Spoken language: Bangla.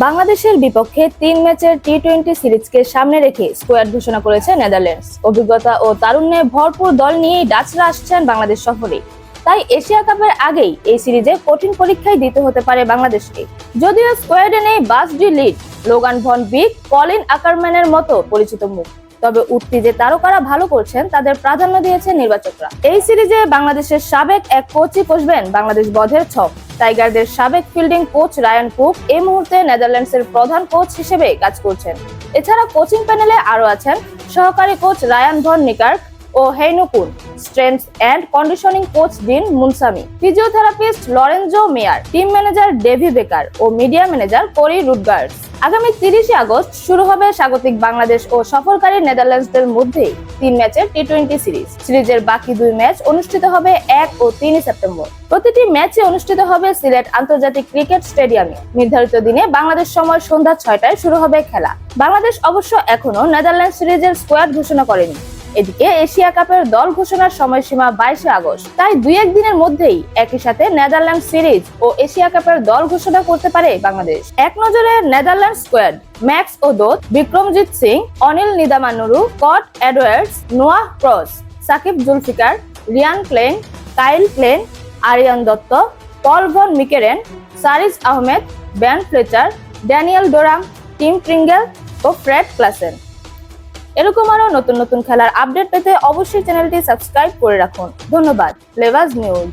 বাংলাদেশের বিপক্ষে 3 ম্যাচের টি-20 সিরিজকে সামনে রেখে স্কোয়াড ঘোষণা করেছে নেদারল্যান্ডস। অভিজ্ঞতা ও তারুণ্যে ভরপুর দল নিয়েই ডাচরা আসছেন বাংলাদেশ সফরে। তাই এশিয়া কাপের আগেই এই সিরিজে কঠিন পরীক্ষায় দিতে হতে পারে বাংলাদেশকে। যদিও স্কোয়াডে নেই বাস ডি লিড, লোগান ভন বিক, কলিন আকারম্যানের মতো পরিচিত মুখ, তবে উঠতি যে তারকারা ভালো করছেন তাদের প্রাধান্য দিয়েছে নির্বাচকরা। এই সিরিজে বাংলাদেশের সাবেক এক কোচই কষবেন বাংলাদেশ বধের ছক। টাইগারদের সাবেক ফিল্ডিং কোচ রায়ান কুক এই মুহূর্তে নেদারল্যান্ডসের প্রধান কোচ হিসেবে কাজ করছেন। এছাড়া কোচিং প্যানেলে আরো আছেন সহকারী কোচ রায়ান ভন নিকার্ক ও Heino Kuhn, strength and conditioning coach Dean Moonsamy, physiotherapist Lorenzo Meyer, team manager Davy Baker ও মিডিয়া ম্যানেজার কোরি রুডগার্স। আগামী 30 আগস্ট শুরু হবে স্বাগতিক বাংলাদেশ ও সফরকারী নেদারল্যান্ডসদের মধ্যে 3 ম্যাচের টি-20 সিরিজ। সিরিজের বাকি 2 ম্যাচ অনুষ্ঠিত হবে 1 ও 3 সেপ্টেম্বর। প্রতিটি ম্যাচে অনুষ্ঠিত হবে সিলেট আন্তর্জাতিক ক্রিকেট স্টেডিয়ামে। নির্ধারিত দিনে বাংলাদেশ সময় সন্ধ্যা 6টায় শুরু হবে খেলা। বাংলাদেশ অবশ্য এখনো নেদারল্যান্ডস সিরিজের স্কোয়াড ঘোষণা করেনি। এদিকে এশিয়া কাপের দল ঘোষণার সময়সীমা 22 আগস্ট, তাই 2-1 দিনের মধ্যেই একই সাথে নেদারল্যান্ড সিরিজ ও এশিয়া কাপের দল ঘোষণা করতে পারে বাংলাদেশ। এক নজরে Netherland squad: Max O'Dowd, Vikramjit Singh, Anil Nidamanuru, Scott Edwards, Noah Croes, Saqib Zulfiqar, Ryan Klein, Kyle Klein, Aryan Dutt, Paul van Meekeren, Shariz Ahmad, Ben Fletcher, Daniel Doram, Tim Pringle ও ফ্রেড ক্লাসেন। এরকম আরো নতুন নতুন খেলার আপডেট পেতে অবশ্যই চ্যানেলটি সাবস্ক্রাইব করে রাখুন। ধন্যবাদ। Flavours news.